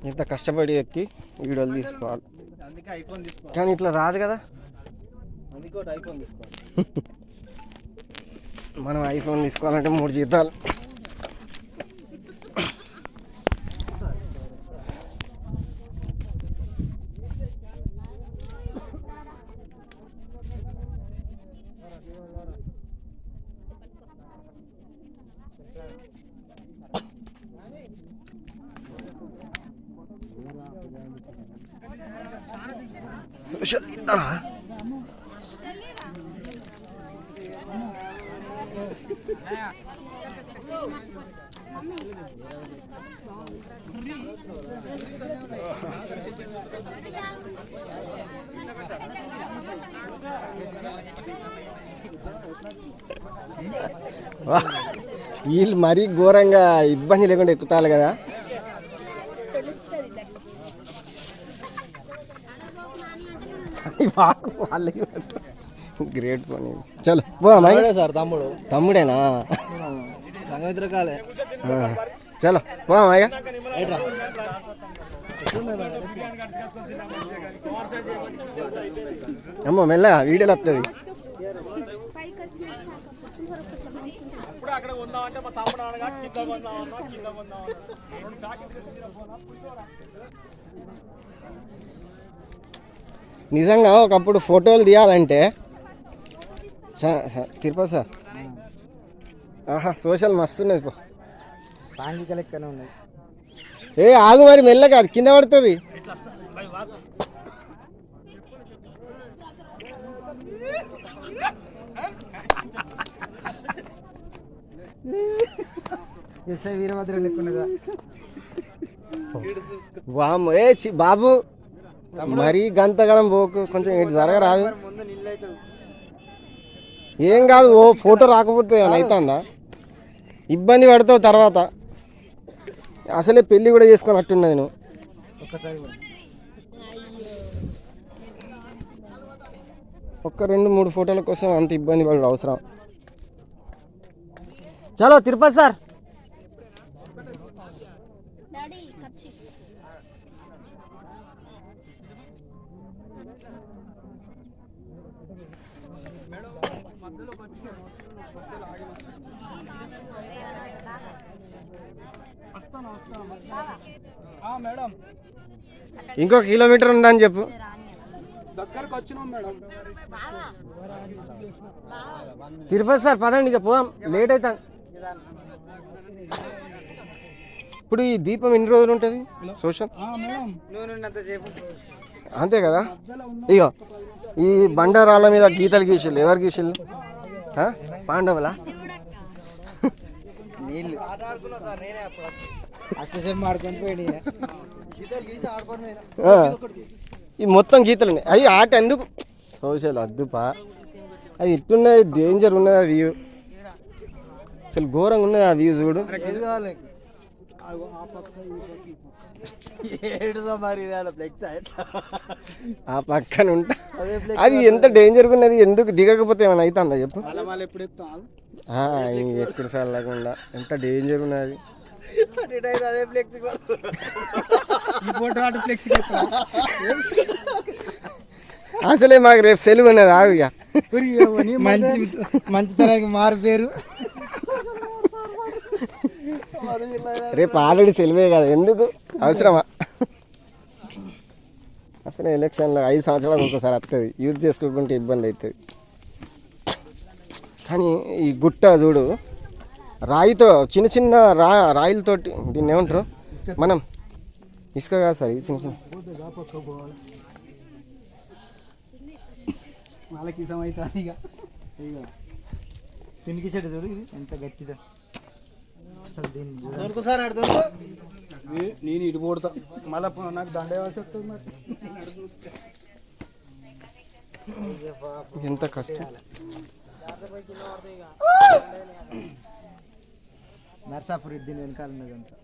ఇంత కష్టపడి ఎక్కి వీడియోలు తీసుకోవాలి, కానీ ఇట్లా రాదు కదా. మనం ఐఫోన్ తీసుకోవాలంటే 3 జీతాలు. సోషల్ వీళ్ళు మరీ ఘోరంగా ఇబ్బంది లేకుండా ఎక్కుతారు కదా. గ్రేట్ పోనీ. చలో పోదామా సార్. తమ్ముడేనా? చలో పోదామా. అమ్మో మెల్లగా వీడియోలు వస్తుంది. నిజంగా ఒకప్పుడు ఫోటోలు తీయాలంటే తిరుపతి సార్, ఆహా సోషల్ మస్తున్నది. పో సాంఘిక లెక్కనే ఉన్నది. ఏ ఆగు మరి మెల్లగా, అది కింద పడుతుంది. వీరభద్ర లెక్కున్నదా వాము. ఏ బాబు మరీ గంతగలం పోకు, కొంచెం ఇటు జరగరాదు. ఏం కాదు, ఓ ఫోటో రాకపోతే ఏమైనా అవుతుందా? ఇబ్బంది పడతావు తర్వాత. అసలే పెళ్ళి కూడా చేసుకున్నట్టున్నది నువ్వు. ఒక్క 2-3 ఫోటోల కోసం అంత ఇబ్బంది పడు అవసరం? చలో తిరుపతి సార్. ఇంకో కిలోమీటర్ ఉందని చెప్పు. తిరుపతి సార్ పదండి, ఇక పోదాం, లేట్ అవుతాం. ఇప్పుడు ఈ దీపం ఎన్ని రోజులు ఉంటుంది సోషల్? అంతే కదా. ఇక ఈ బండరాళ్ళ మీద గీతలు గీసిళ్ళు, ఎవరు గీసిళ్ళు? పాండవులా? నీళ్ళు ఈ మొత్తం గీతలు ఉన్నాయి. అవి ఆట ఎందుకు సోషల్ అద్దుపా, అది ఇట్టున్నది, డేంజర్ ఉన్నది ఆ వ్యూ, అసలు ఘోరంగా ఉన్నది ఆ వ్యూ చూడు. ఆ పక్కన ఉంటా, అది ఎంత డేంజర్గా ఉన్నది. ఎందుకు దిగకపోతే ఏమైనా అవుతుందా చెప్పు? ఎక్కడ సార్ లేకుండా ఎంత డేంజర్ ఉన్నది. అసలే మాకు రేపు సెలవు ఉన్నది. ఆవిగా మంచితనానికి మారు పేరు. రేపు ఆల్రెడీ సెలవే కదా, ఎందుకు అవసరమా? అసలు ఎలక్షన్లో 5 సంవత్సరాలకు ఒకసారి వస్తుంది, యూజ్ చేసుకోకుంటే ఇబ్బంది అవుతుంది. కానీ ఈ గుట్ట చూడు, రాయితో చిన్న చిన్న రాయిలతోటి, దీన్ని ఏమంటారు మనం? ఇసుక కాదు సార్, ఇది చిన్న చిన్న వాళ్ళకి ఇష్టమవుతుంది. తినికి చెట్టు చూడు, ఇది ఎంత గట్టిదో అసలు. దీన్ని నేను ఇటు పోడతా, మళ్ళీ నాకు దండ వేయాల్సి వస్తుంది. మరి ఎంత కష్టం. నర్సాపురి దీని వెనకాల ఉన్నదంతా.